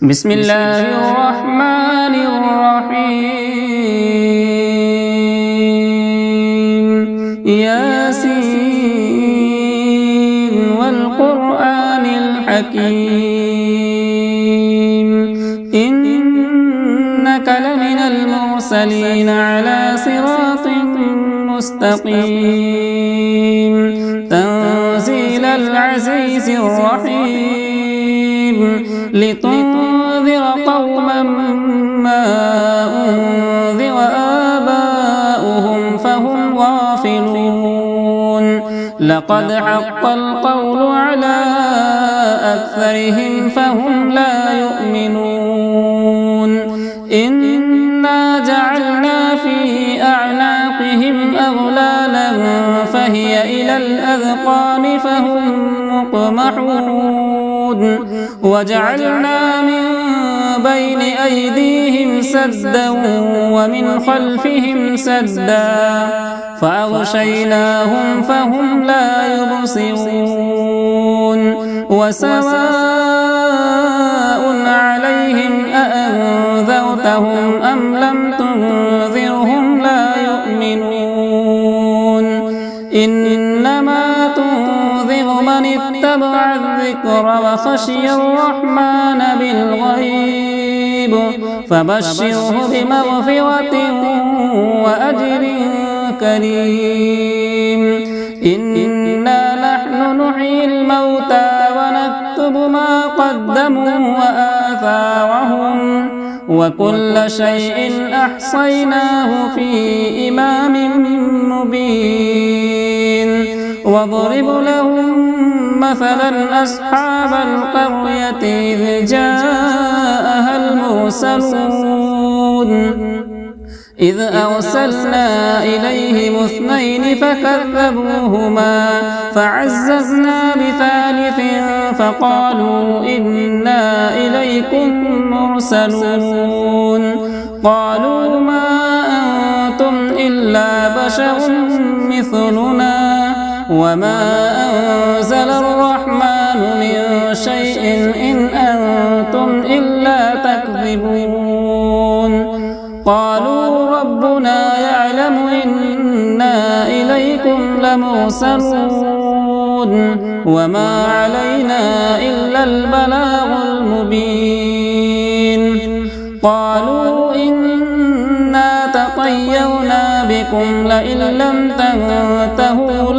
بسم الله الرحمن الرحيم ياسين والقرآن الحكيم إنك لمن المرسلين على صراط مستقيم تنزيل العزيز الرحيم لتنذر قوما ما أنذر آباؤهم فهم غافلون لقد حق القول على أكثرهم فهم لا يؤمنون إنا جعلنا في أعناقهم أغلالا فهي إلى الأذقان فهم مقمحون وجعلنا من بين أيديهم سدا ومن خلفهم سدا فأغشيناهم فهم لا يبصرون وسواء عليهم أأنذرتهم أم لم تنذرهم لا يؤمنون إنما تنذر من اتبع الذكر وخشي الرحمن بالغيب فبشره بمغفرة وأجر كريم إنا نحن نحيي الموتى ونكتب ما قدموا وآثارهم وكل شيء أحصيناه في إمام مبين واضرب لهم مثلا أصحاب القرية إذ جاءها المرسلون إذ أرسلنا إليهم اثنين فكذبوهما فعززنا بثالث فقالوا إنا إليكم مرسلون قالوا ما أنتم إلا بشر مثلنا وما أنزل الرحمن من شيء إن أنتم إلا تكذبون قالوا ربنا يعلم إنا إليكم لمرسلون وما علينا إلا البلاغ المبين قالوا إنا تطيرنا بكم لئن لم تنتهوا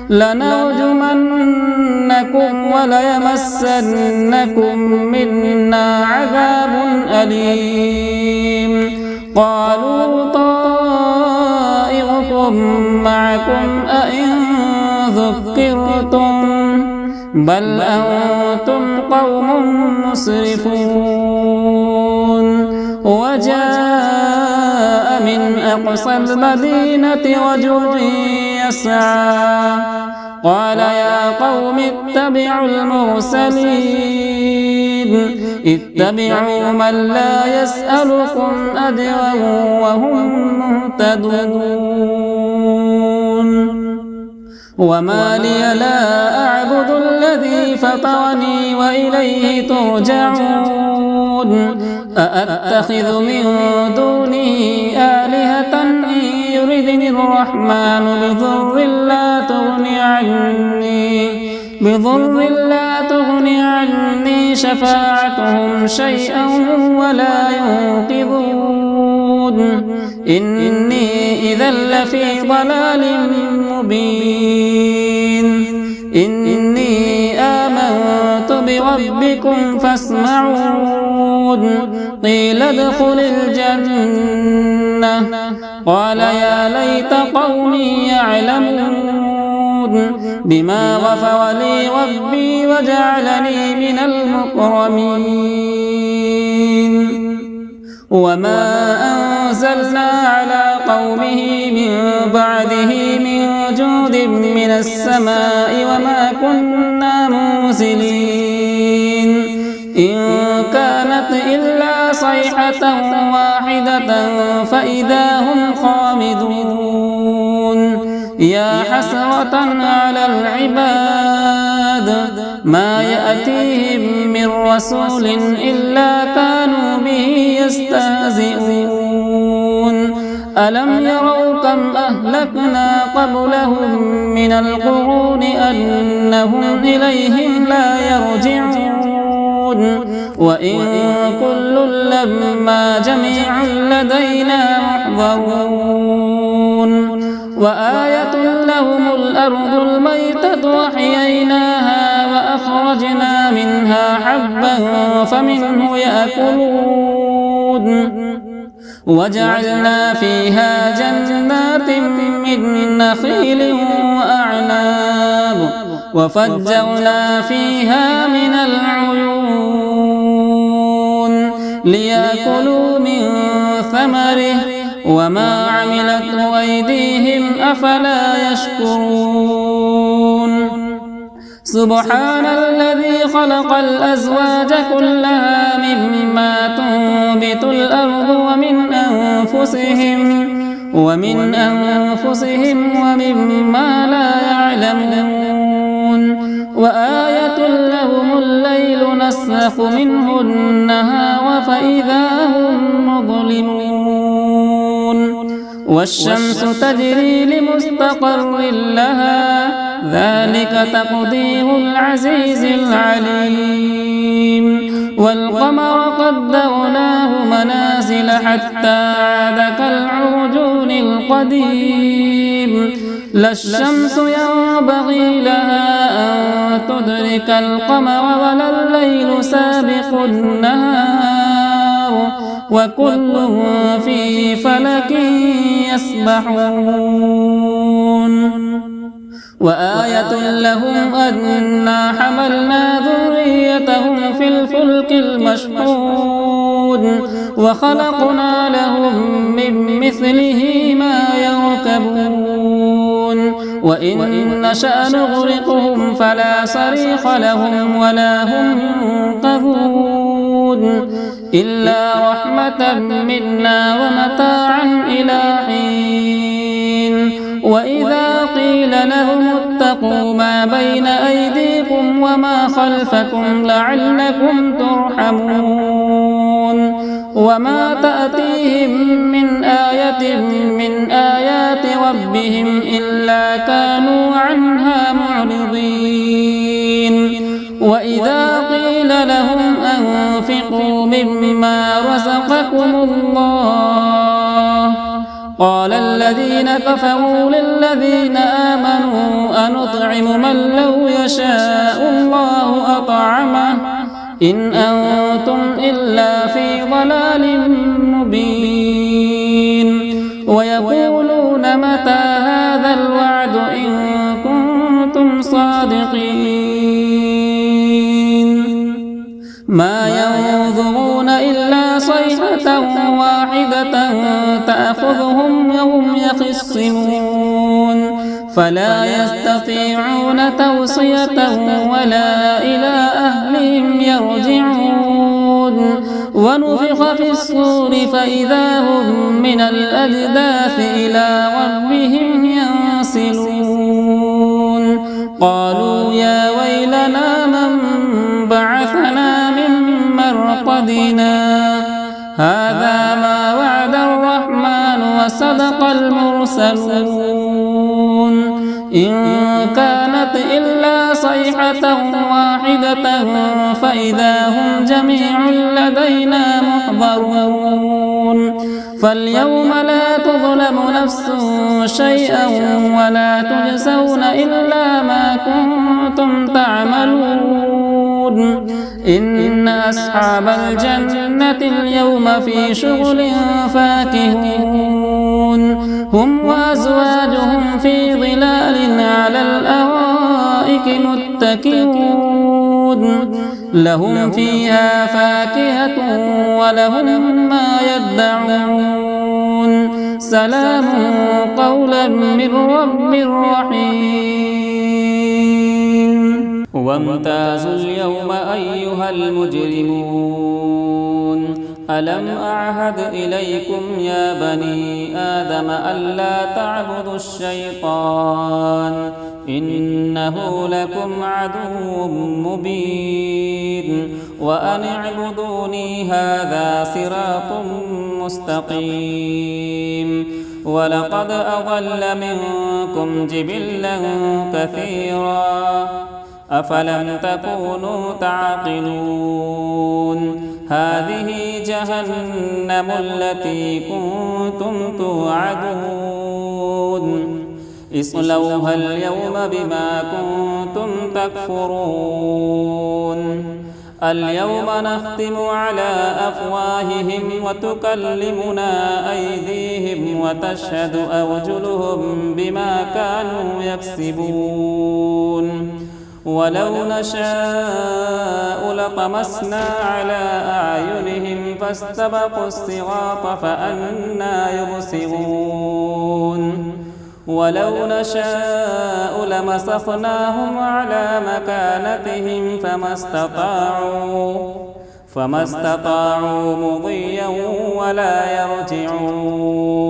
لنرجمنكم وليمسنكم منا عذاب أليم قالوا طائركم معكم أئن ذكرتم بل أنتم قوم مسرفون وجاء من أقصى المدينة رجل يسعى قال يا قوم اتبعوا المرسلين اتبعوا من لا يسألكم أجرا وهم مهتدون وما لي لا أعبد الذي فطرني وإليه ترجعون أأتخذ من دونه آلهة إن يردني الرحمن بضر لا تغني عني شفاعتهم شيئا ولا ينقذون إني إذا لفي ضلال مبين إني آمنت بربكم فاسمعون قيل ادخل الجنة قال يا ليت قومي يعلمون بما غفر لي ربي وجعلني من المكرمين وما أنزلنا على قومه من بعده من جود من السماء وما كنا منزلين إن كانت إلا صيحة واحدة فإذا هم خامدون يا حسرة على العباد ما يأتيهم رسول إلا كانوا به يستهزئون ألم يروا كم أهلكنا قبلهم من القرون أنهم إليهم لا يرجعون وإن كل لما جميع لدينا محضرون وآية لهم الأرض الميتة وأحييناها وأخرجنا منها حبا فمنه يأكلون وجعلنا فيها جنات من نخيل وأعناب وفجرنا فيها من العيون ليأكلوا من ثمره وما عملته أيديهم أفلا يشكرون سبحان الذي خلق الأزواج كلها مما تنبت الأرض ومن أنفسهم ومما لا يعلمون وآية لهم الليل نسلخ منه النهار فإذا هم مظلمون والشمس تجري لمستقر لها ذلك تقدير العزيز العليم والقمر قدرناه منازل حتى عاد كالعرجون القديم لا الشمس ينبغي لها أن تدرك القمر ولا الليل سابق النهار وكل في فلك يسبحون وآية لهم أنا حملنا ذريتهم في الفلك المشحون وخلقنا لهم من مثله ما يركبون وإن نشأ نغرقهم فلا صريخ لهم ولا هم ينقذون إلا رحمة منا ومتاعا إلى حين وإذا قيل لهم اتقوا ما بين أيديكم وما خلفكم لعلكم ترحمون وما تأتيهم من آية من آيات ربهم إلا كانوا عنها معرضين وإذا قيل لهم أنفقوا مما رزقكم الله قال الذين كفروا للذين آمنوا أنطعم من لو يشاء الله أطعمه إن أنتم إلا في ضلال مبين ويقولون متى هذا الوعد إن كنتم صادقين ما ينظرون إلا صيحة واحدة تأخذهم وهم يخصمون فلا يستطيعون توصية ولا إلى أهلهم يرجعون ونفخ في الصور فإذا هم من الأجداث إلى ربهم ينسلون قالوا يا ويلنا من بعثنا من مرقدنا هذا ما وعد الرحمن وصدق المرسلون إن كانت إلا صيحة واحدة فإذا هم جميع لدينا محضرون فاليوم لا تظلم نفس شيئا ولا تجزون إلا ما كنتم تعملون إن أصحاب الجنة اليوم في شغل فاكهون هم وأزواجهم في ظلال على الأرائك متكئون لهم فيها فاكهة ولهم ما يدعون سلام قولا من رب رحيم وامتازوا اليوم أيها المجرمون ألم أعهد إليكم يا بني آدم ألا تعبدوا الشيطان إنه لكم عدو مبين وأن اعبدوني هذا صراط مستقيم ولقد أضل منكم جبلا كثيرا أفلم تكونوا تعقلون هذه جهنم التي كنتم توعدون اصلوها اليوم بما كنتم تكفرون اليوم نختم على أفواههم وتكلمنا أيديهم وتشهد أرجلهم بما كانوا يكسبون ولو نشاء لطمسنا على أعينهم فاستبقوا الصراط فأنى يبصرون ولو نشاء لمسخناهم على مكانتهم فما استطاعوا مضيا ولا يرجعون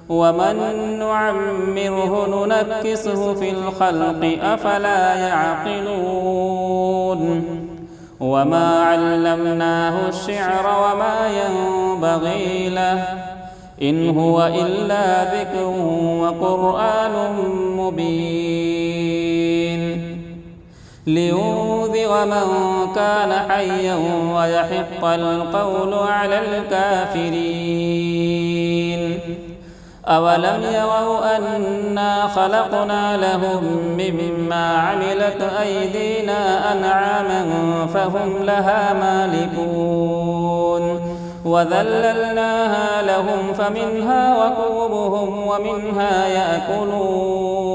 ومن نعمره ننكسه في الخلق أفلا يعقلون وما علمناه الشعر وما ينبغي له إن هو إلا ذكر وقرآن مبين لينذر من كان حيا ويحق القول على الكافرين أولم يروا أنا خلقنا لهم مما عملت أيدينا أنعاما فهم لها مالكون وذللناها لهم فمنها ركوبهم ومنها يأكلون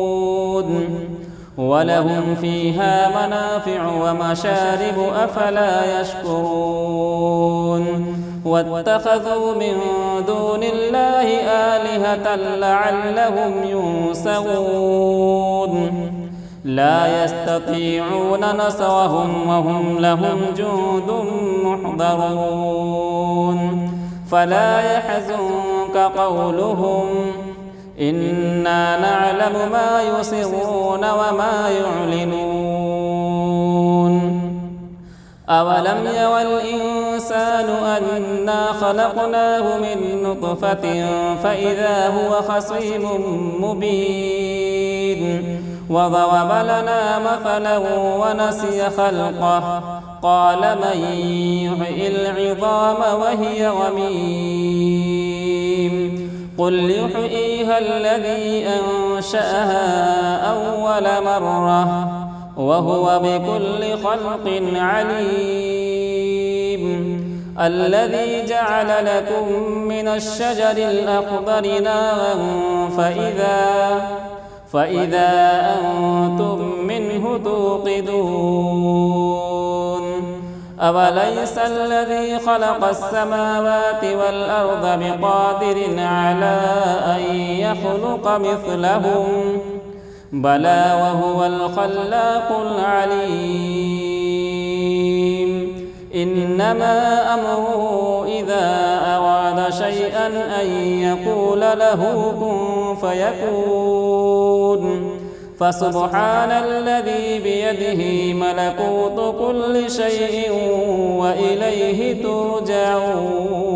ولهم فيها منافع ومشارب أفلا يشكرون واتخذوا من دون الله آلهة لعلهم ينصرون لا يستطيعون نصرهم وهم لهم جند محضرون فلا يحزنك قولهم إنا نعلم ما يسرون وما يعلنون أولم ير الإنسان أنا خلقناه من نطفة فإذا هو خصيم مبين وضرب لنا مثلا ونسي خلقه قال من يحيي العظام وهي رميم قل يحييها الذي أنشأها أول مرة وهو بكل خلق عليم الذي جعل لكم من الشجر الأخضر نارا فإذا أنتم منه توقدون أوليس الذي خلق السماوات والأرض بقادر على أن يخلق مثلهم بلى وهو الخلاق العليم إنما أمره إذا أراد شيئا أن يقول له كن فيكون فسبحان الذي بيده ملكوت كل شيء وإليه ترجعون